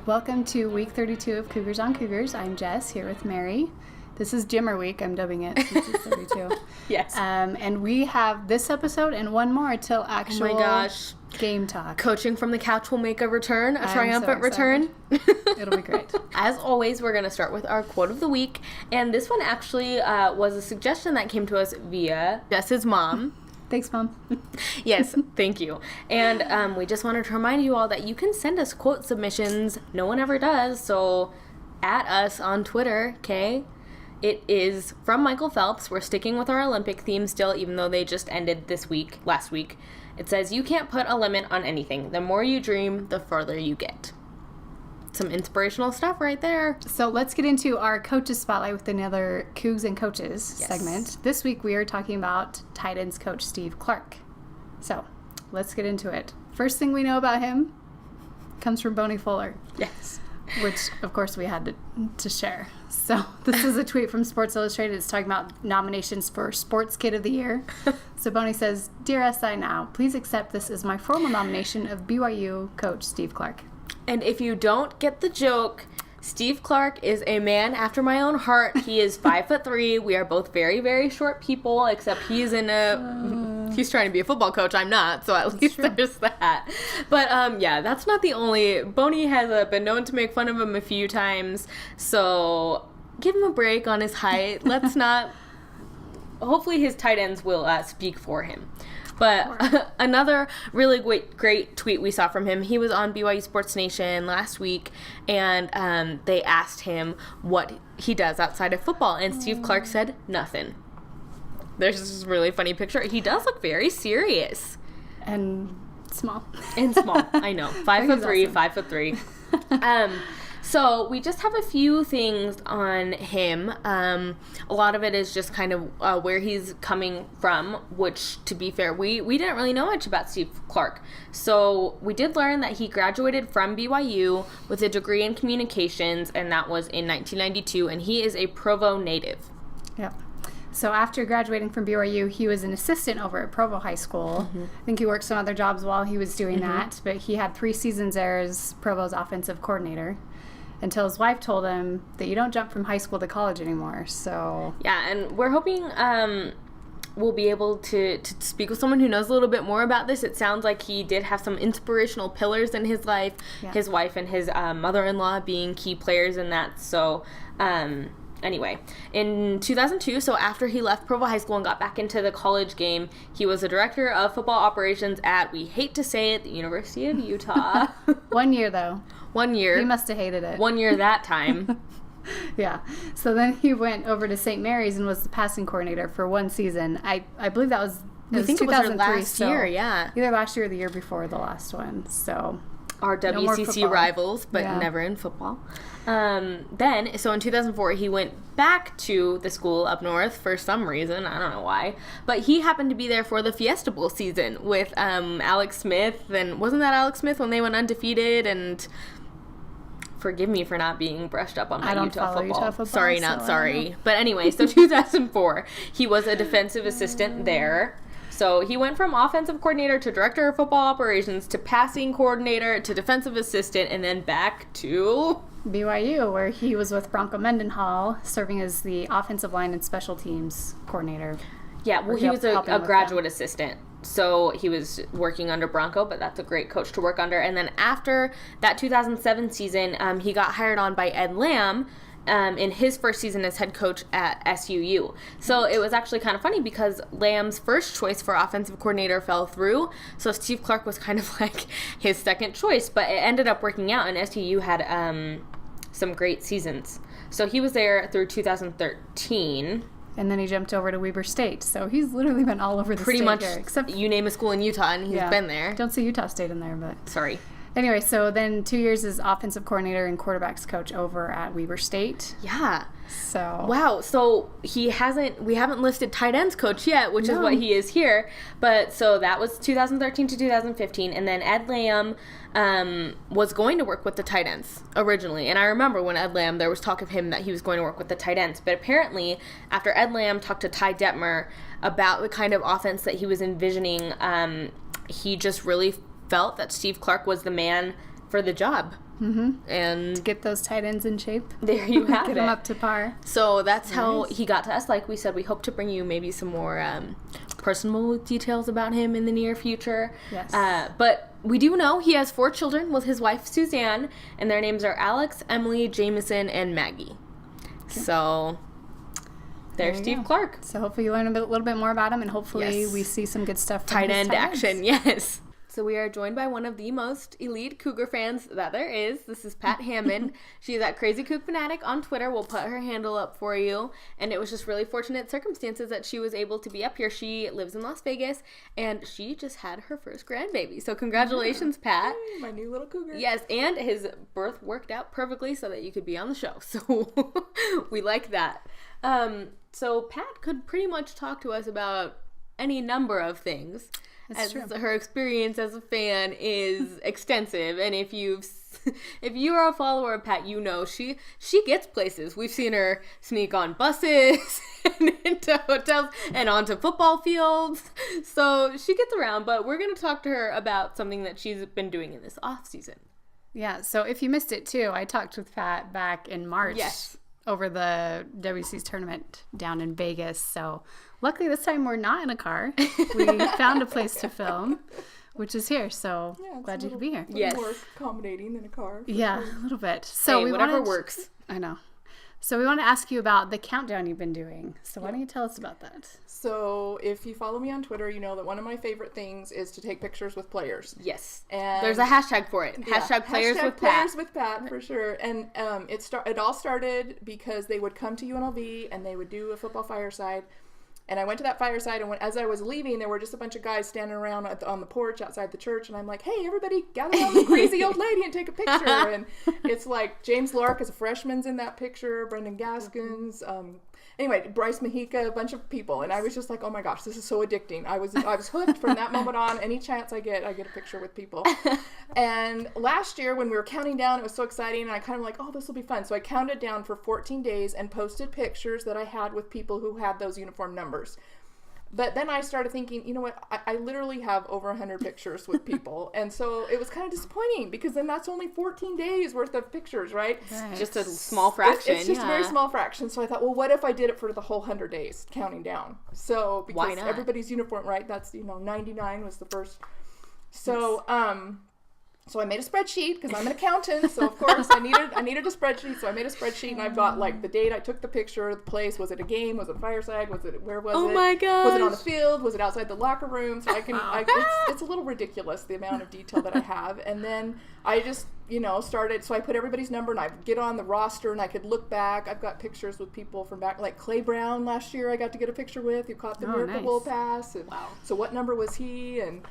Welcome to week 32 of Cougars on Cougars. I'm Jess, here with Mary. This is Jimmer week, I'm dubbing it, since it's 32. Yes. And we have this episode and one more till actual Oh my gosh. Game talk. Coaching from the couch will make a return, a triumphant return. It'll be great. As always, we're going to start with our quote of the week. And this one actually was a suggestion that came to us via Jess's mom. Thanks, Mom. Yes, thank you. And we just wanted to remind you all that you can send us quote submissions. No one ever does, so at us on Twitter, okay? It is from Michael Phelps. We're sticking with our Olympic theme still, even though they just ended last week. It says, "You can't put a limit on anything. The more you dream, the further you get." Some inspirational stuff right there. So let's get into our Coaches Spotlight with another Cougs and Coaches segment. This week we are talking about tight ends coach Steve Clark. So let's get into it. First thing we know about him comes from Bonnie Fuller. Yes. Which, of course, we had to share. So this is a tweet from Sports Illustrated. It's talking about nominations for Sports Kid of the Year. So Bonnie says, "Dear SI Now, please accept this as my formal nomination of BYU coach Steve Clark." And if you don't get the joke, Steve Clark is a man after my own heart. He is 5'3". We are both very, very short people, except he's he's trying to be a football coach. I'm not, so at least there's that. But yeah, that's not the only. Boney has been known to make fun of him a few times, so give him a break on his height. Let's not. Hopefully his tight ends will speak for him. But another really great tweet we saw from him, he was on BYU Sports Nation last week, and they asked him what he does outside of football, and Steve Clark said, "Nothing." There's this really funny picture. He does look very serious. And small. I know. 5'3", awesome. 5'3". So we just have a few things on him. A lot of it is just kind of where he's coming from, which, to be fair, we didn't really know much about Steve Clark. So we did learn that he graduated from BYU with a degree in communications, and that was in 1992, and he is a Provo native. Yep. So after graduating from BYU, he was an assistant over at Provo High School. Mm-hmm. I think he worked some other jobs while he was doing that, but he had 3 seasons there as Provo's offensive coordinator, until his wife told him that you don't jump from high school to college anymore. So yeah, and we're hoping we'll be able to speak with someone who knows a little bit more about this. It sounds like he did have some inspirational pillars in his life, his wife and his mother-in-law being key players in that. So anyway, in 2002, so after he left Provo High School and got back into the college game, he was a director of football operations at, we hate to say it, the University of Utah. 1 year, though. 1 year. He must have hated it. 1 year that time. Yeah. So then he went over to St. Mary's and was the passing coordinator for 1 season. I believe that was, I think 2003, it was last year, yeah. Either last year or the year before the last one. So our WCC rivals, but never in football. Then, so in 2004, he went back to the school up north for some reason. I don't know why. But he happened to be there for the Fiesta Bowl season with Alex Smith. And wasn't that Alex Smith when they went undefeated? And forgive me for not being brushed up on my Utah football. Sorry, not sorry. But anyway, so 2004, he was a defensive assistant there. So he went from offensive coordinator to director of football operations to passing coordinator to defensive assistant and then back to BYU, where he was with Bronco Mendenhall, serving as the offensive line and special teams coordinator. Yeah, well, he was a graduate assistant. So he was working under Bronco, but that's a great coach to work under. And then after that 2007 season, he got hired on by Ed Lamb in his first season as head coach at SUU. So it was actually kind of funny because Lamb's first choice for offensive coordinator fell through. So Steve Clark was kind of like his second choice, but it ended up working out, and SUU had some great seasons. So he was there through 2013. And then he jumped over to Weber State. So he's literally been all over the pretty state much here, except you name a school in Utah and he's been there. Don't see Utah State in there, but sorry. Anyway, so then 2 years as offensive coordinator and quarterbacks coach over at Weber State. Yeah. So wow. So we haven't listed tight ends coach yet, which is what he is here. But so that was 2013 to 2015, and then Ed Lamb was going to work with the tight ends originally. And I remember when Ed Lamb, there was talk of him that he was going to work with the tight ends. But apparently, after Ed Lamb talked to Ty Detmer about the kind of offense that he was envisioning, he just really felt that Steve Clark was the man for the job. And to get those tight ends in shape. There you have Get them up to par. So that's how he got to us. Like we said, we hope to bring you maybe some more personal details about him in the near future. Yes. But we do know he has 4 children with his wife, Suzanne, and their names are Alex, Emily, Jameson, and Maggie. Okay. So there's Steve Clark. So hopefully you learn a little bit more about him, and hopefully we see some good stuff from tight end action, yes. So So we are joined by one of the most elite Cougar fans that there is. This is Pat Hammond. She's at Crazy Coug Fanatic on Twitter. We'll put her handle up for you. And it was just really fortunate circumstances that she was able to be up here. She lives in Las Vegas, and she just had her first grandbaby. So congratulations, Pat. Hey, my new little cougar. Yes, and his birth worked out perfectly so that you could be on the show. So we like that. So Pat could pretty much talk to us about any number of things. That's true. Her experience as a fan is extensive, and if you are a follower of Pat, you know she gets places. We've seen her sneak on buses and into hotels and onto football fields, so she gets around. But we're going to talk to her about something that she's been doing in this off season. Yeah. So if you missed it too, I talked with Pat back in March. Yes. Over the WC's tournament down in Vegas. So luckily this time we're not in a car. We found a place to film, which is here. So glad you could be here. Yes. More accommodating than a car. Yeah, sure. a little bit. So whatever works. I know. So we want to ask you about the countdown you've been doing. So why don't you tell us about that? So if you follow me on Twitter, you know that one of my favorite things is to take pictures with players. Yes. And there's a hashtag for it. Yeah, hashtag players hashtag with players Pat. with Pat, for sure. And it all started because they would come to UNLV and they would do a football fireside. And I went to that fireside, and as I was leaving, there were just a bunch of guys standing around on the porch outside the church, and I'm like, hey, everybody gather around the crazy old lady and take a picture. And it's like James Lark as a freshman's in that picture, Brendan Gaskins, anyway, Bryce Mahica, a bunch of people. And I was just like, oh my gosh, this is so addicting. I was hooked from that moment on. Any chance I get a picture with people. And last year when we were counting down, it was so exciting, and I kind of like, oh, this will be fun. So I counted down for 14 days and posted pictures that I had with people who had those uniform numbers. But then I started thinking, you know what, I literally have over 100 pictures with people. And so it was kind of disappointing because then that's only 14 days worth of pictures, right? Just a small fraction. It's just a very small fraction. So I thought, well, what if I did it for the whole 100 days counting down? So because why not? Everybody's uniform, right? That's, 99 was the first. So, So I made a spreadsheet because I'm an accountant, so of course I needed a spreadsheet. So I made a spreadsheet, and I've got like the date I took the picture, the place, was it a game, was it a fireside, where was it? Oh my gosh. Was it on the field? Was it outside the locker room? So it's a little ridiculous the amount of detail that I have. And then I just started. So I put everybody's number, and I get on the roster, and I could look back. I've got pictures with people from back, like Clay Brown last year. I got to get a picture with who caught the Miracle Bowl pass. And so what number was he? And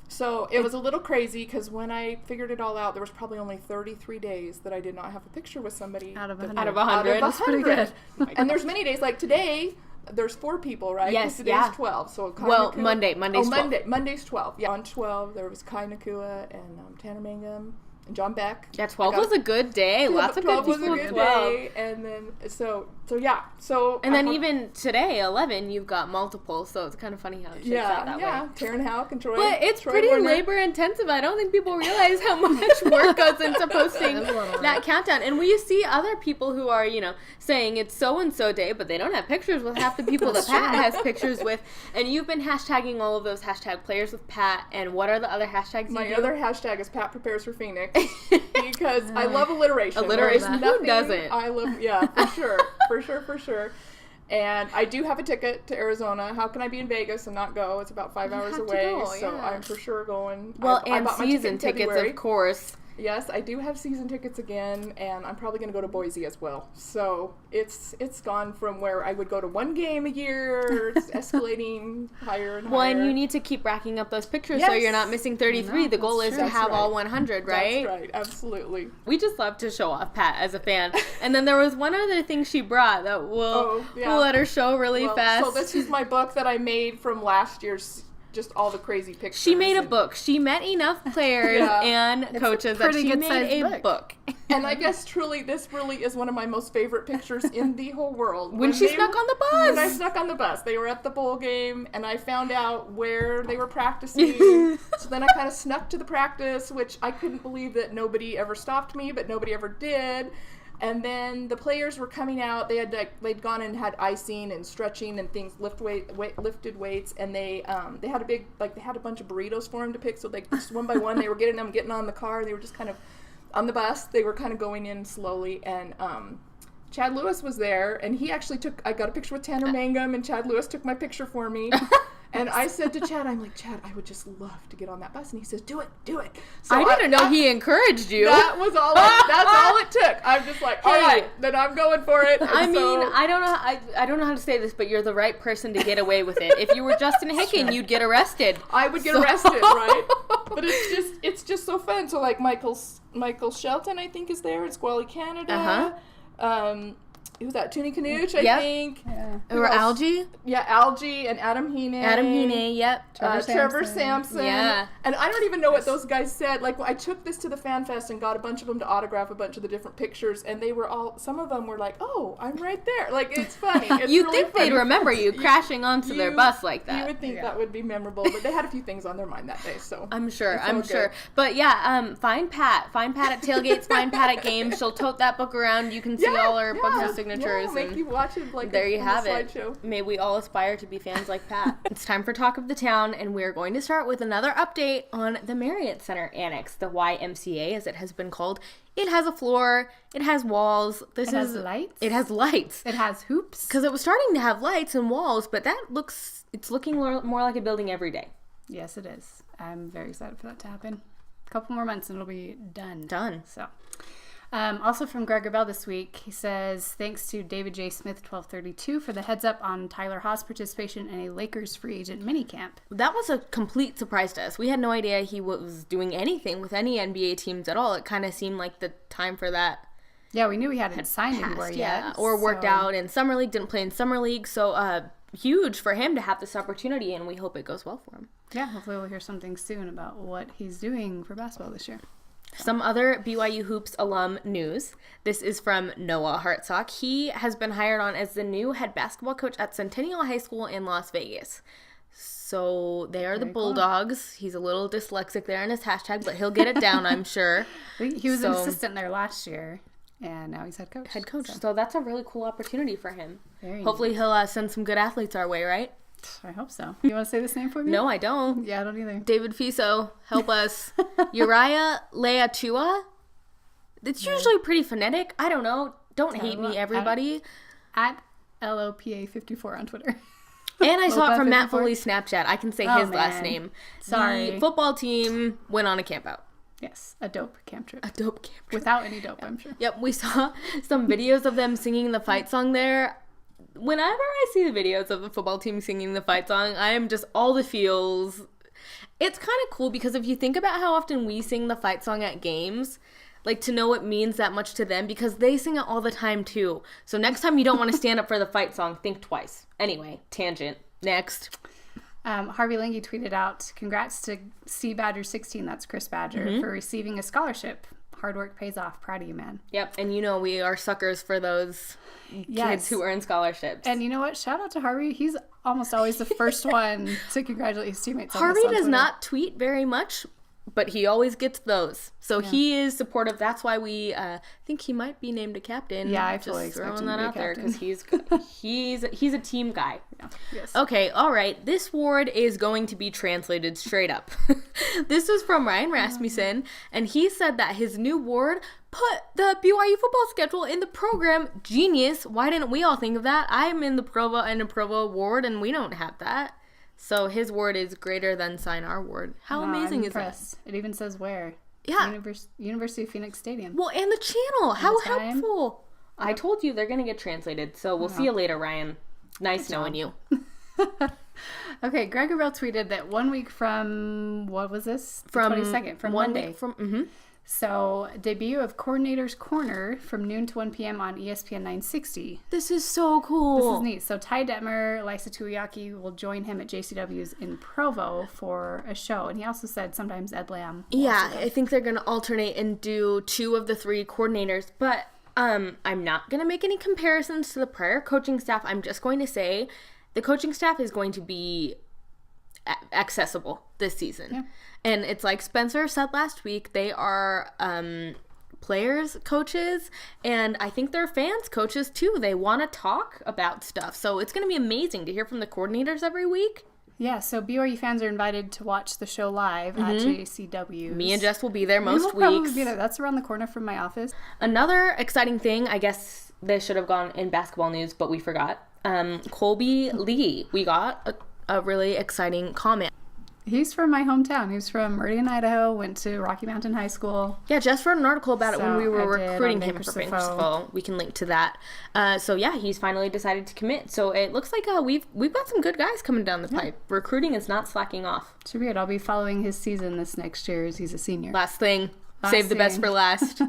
so it was a little crazy because when I figured it all out, there was probably only 33 days that I did not have a picture with somebody. Out of 100. Out of 100. That's pretty good. And there's many days, like today, there's 4 people, right? Yes, today's 12. So Monday's 12. Monday's 12. Yeah, on 12, there was Kai Nakua and Tanner Mangum and John Beck. Yeah, 12 was a good day. Lots of good people. 12 was a good day. And then, so yeah. So and then even today, 11, you've got multiple, so it's kind of funny how it shakes out that way. Yeah, Taryn Houck and Troy. But it's Troy pretty Warner. labor intensive. I don't think people realize how much work goes into posting that countdown. And we see other people who are, saying it's so-and-so day, but they don't have pictures with half the people that Pat has pictures with. And you've been hashtagging all of those hashtag players with Pat. And what are the other hashtags My you do? other hashtag is Pat Prepares for Phoenix because I love alliteration. Alliteration. Who doesn't? I love, for sure. And I do have a ticket to Arizona. How can I be in Vegas and not go? It's about 5 hours away, so I'm for sure going. Well, I and bought my season ticket in tickets, February. of course. Yes, I do have season tickets again, and I'm probably going to go to Boise as well. So it's gone from where I would go to 1 game a year, it's escalating higher and higher. Well, and you need to keep racking up those pictures so you're not missing 33. No, the goal is to have all 100, right? That's right, absolutely. We just love to show off Pat as a fan. And then there was one other thing she brought that we'll let her show really fast. So this is my book that I made from last year's, just all the crazy pictures. She made a book. She met enough players and coaches that she made a book. And I guess truly, this really is one of my most favorite pictures in the whole world. When she snuck on the bus. When I snuck on the bus. They were at the bowl game, and I found out where they were practicing. So then I kind of snuck to the practice, which I couldn't believe that nobody ever stopped me, but nobody ever did. And then the players were coming out. They'd gone and had icing and stretching and things, lifted weights, and they had a bunch of burritos for them to pick. So like just one by one, they were getting on the car. They were just kind of on the bus. They were kind of going in slowly, and Chad Lewis was there, and he actually I got a picture with Tanner Mangum, and Chad Lewis took my picture for me. And I said to Chad, I'm like, Chad, I would just love to get on that bus. And he says, do it. So I didn't know he encouraged you. That's all it took. I'm just like, all right, then I'm going for it. And I don't know how to say this, but you're the right person to get away with it. If you were Justin Hicken, you'd get arrested. I would get arrested, right? But it's just so fun. So like Michael Shelton, I think, is there in Squally, Canada. Who's that? Toonie Canuch, I think. Yeah. Or Algie? Yeah, Algie and Adam Heaney. Yep. Trevor Sampson. Yeah. And I don't even know what those guys said. Like, I took this to the Fan Fest and got a bunch of them to autograph a bunch of the different pictures, and they were some of them were like, oh, I'm right there. Like, it's funny. It's You'd really think funny. they'd remember you crashing onto their bus like that. You would think that would be memorable, but they had a few things on their mind that day, so. I'm sure. But yeah, find Pat. Find Pat at tailgates, find Pat at games. She'll tote that book around. You can see all her books and signatures. Yeah, make you watch it like there you have it. Slideshow. May we all aspire to be fans like Pat. It's time for Talk of the Town, and we're going to start with another update on the Marriott Center Annex, the YMCA as it has been called. It has a floor. It has walls. It has lights. It has lights. It has hoops. Because it was starting to have lights and walls, but it's looking more like a building every day. Yes, it is. I'm very excited for that to happen. A couple more months and it'll be done. So. Also from Gregor Bell this week, he says, thanks to David J. Smith 1232 for the heads up on Tyler Haas' participation in a Lakers free agent minicamp. That was a complete surprise to us. We had no idea he was doing anything with any NBA teams at all. It kind of seemed like the time for that. Yeah, we knew he hadn't signed anywhere yet. Or worked out in Summer League, didn't play in Summer League. So huge for him to have this opportunity, and we hope it goes well for him. Yeah, hopefully we'll hear something soon about what he's doing for basketball this year. Some other BYU Hoops alum news. This is from Noah Hartsock. He has been hired on as the new head basketball coach at Centennial High School in Las Vegas. So they are the Bulldogs. Cool. He's a little dyslexic there in his hashtag, but he'll get it down, I'm sure. He was an assistant there last year, and now he's head coach. So that's a really cool opportunity for him. Very Hopefully neat. He'll send some good athletes our way, right? I hope so. You want to say this name for me? No, I don't. Yeah, I don't either. David Fiso, help us. Uriah Leatua. It's usually pretty phonetic. I don't know. Don't hate me, everybody. At LOPA54 on Twitter. And I saw it from Matt Foley's Snapchat. I can say his last name. Sorry. The football team went on a campout. Yes, a dope camp trip. A dope camp trip. Without any dope, I'm sure. Yep, we saw some videos of them singing the fight song there. Whenever I see the videos of the football team singing the fight song, I am just all the feels. It's kind of cool because if you think about how often we sing the fight song at games, like to know it means that much to them because they sing it all the time too. So next time you don't want to stand up for the fight song, think twice. Anyway, tangent. Next. Harvey Lange tweeted out, congrats to C Badger 16, that's Chris Badger, for receiving a scholarship. Hard work pays off. Proud of you, man. Yep, and you know we are suckers for those kids who earn scholarships. And you know what? Shout out to Harvey. He's almost always the first one to congratulate his teammates. Harvey does not tweet very much, but he always gets those. So he is supportive. That's why we think he might be named a captain. Yeah, I fully expect him to be a captain. There because he's a team guy. Yeah. Yes. Okay, all right. This word is going to be translated straight up. This is from Ryan Rasmussen, and he said that his new ward put the BYU football schedule in the program. Genius. Why didn't we all think of that? I'm in the Provo and Provo ward, and we don't have that. So his word is greater than sign our word. How amazing is that? It even says where. Yeah. University of Phoenix Stadium. Well, and the channel. How helpful. I told you they're going to get translated. So we'll see you later, Ryan. Nice knowing you. Okay, Gregor Bell tweeted that 1 week from, what was this? From 22nd, from Monday. So, debut of Coordinator's Corner from noon to 1 p.m. on ESPN 960. This is so cool. This is neat. So, Ty Detmer, Lysa Tuiaki will join him at JCW's in Provo for a show. And he also said sometimes Ed Lamb. Yeah, I think they're going to alternate and do 2 of the 3 coordinators. But I'm not going to make any comparisons to the prior coaching staff. I'm just going to say the coaching staff is going to be accessible this season. Yeah. And it's like Spencer said last week, they are players, coaches, and I think they're fans, coaches too. They want to talk about stuff. So it's going to be amazing to hear from the coordinators every week. Yeah, so BYU fans are invited to watch the show live at JCW. Me and Jess will be there most weeks. Probably be there. That's around the corner from my office. Another exciting thing, I guess this should have gone in basketball news, but we forgot. Colby Lee, we got a really exciting comment. He's from my hometown. He's from Meridian, Idaho, went to Rocky Mountain High School. Yeah, Jess wrote an article about it when we were recruiting him for Bankersville. We can link to that. So yeah, he's finally decided to commit. So it looks like we've got some good guys coming down the pipe. Recruiting is not slacking off. Should be good. I'll be following his season this next year as he's a senior. Last thing. Save the best for last.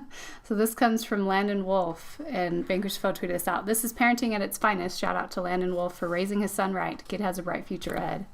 So this comes from Landon Wolf, and Bankersville tweeted us out. This is parenting at its finest. Shout out to Landon Wolf for raising his son right. Kid has a bright future ahead.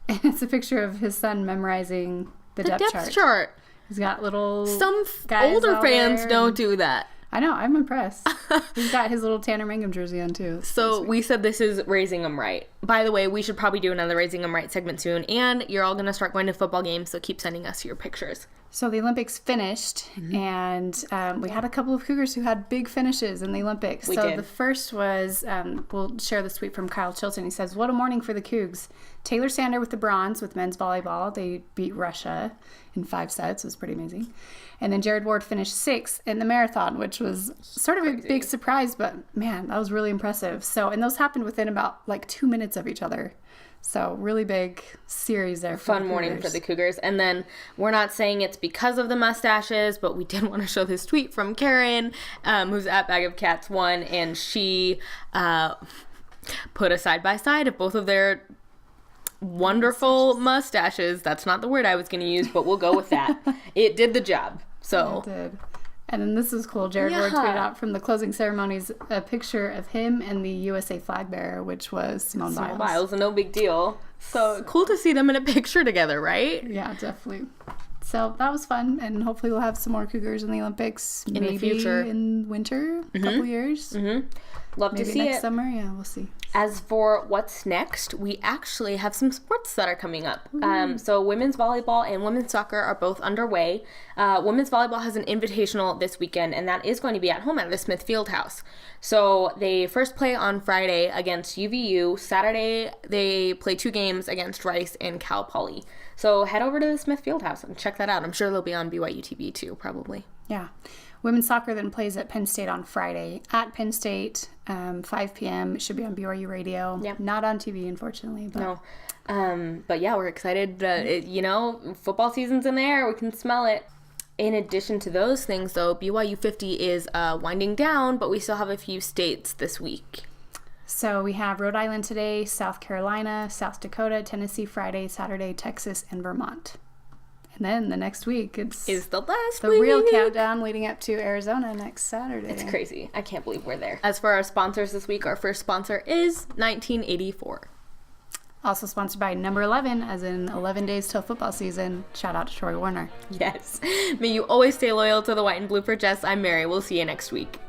And it's a picture of his son memorizing the depth chart. He's got little Some guys older fans don't do that. I know. I'm impressed. He's got his little Tanner Mangum jersey on, too. So we said this is Raising Them Right. By the way, we should probably do another Raising Them Right segment soon. And you're all going to start going to football games, so keep sending us your pictures. So the Olympics finished, and we had a couple of Cougars who had big finishes in the Olympics. We did. The first was, we'll share this tweet from Kyle Chilton. He says, "What a morning for the Cougs. Taylor Sander with the bronze with men's volleyball. They beat Russia in 5 sets. It was pretty amazing. And then Jared Ward finished 6th in the marathon, which was sort of a big surprise, but man, that was really impressive. So, and those happened within about 2 minutes of each other. So really big series there. Fun morning for the Cougars. And then we're not saying it's because of the mustaches, but we did want to show this tweet from Karen, who's at Bag of Cats 1, and she put a side-by-side of both of their wonderful mustaches. That's not the word I was going to use, but we'll go with that. It did the job. So it did. And then this is cool. Jared Ward tweeted out from the closing ceremonies a picture of him and the USA flag bearer, which was Simone Biles. No big deal. So cool to see them in a picture together, right? Yeah, definitely. So that was fun, and hopefully we'll have some more Cougars in the Olympics in the future. In winter, a couple years. Love maybe to see next it. Summer, yeah, we'll see. As for what's next, we actually have some sports that are coming up. So women's volleyball and women's soccer are both underway. Women's volleyball has an invitational this weekend, and that is going to be at home at the Smith Fieldhouse. So they first play on Friday against UVU. Saturday, they play 2 games against Rice and Cal Poly. So head over to the Smith Fieldhouse and check that out. I'm sure they'll be on BYU TV too, probably. Yeah. Women's soccer then plays at Penn State on Friday. At Penn State, 5 p.m. It should be on BYU Radio. Yep. Not on TV, unfortunately. But. No. But yeah, we're excited. Football season's in there. We can smell it. In addition to those things, though, BYU 50 is winding down, but we still have a few states this week. So we have Rhode Island today, South Carolina, South Dakota, Tennessee Friday, Saturday, Texas, and Vermont. And then the next week, is the last the week. Real countdown leading up to Arizona next Saturday. It's crazy. I can't believe we're there. As for our sponsors this week, our first sponsor is 1984. Also sponsored by Number 11, as in 11 days till football season. Shout out to Troy Warner. Yes. May you always stay loyal to the white and blue. For Jess, I'm Mary. We'll see you next week.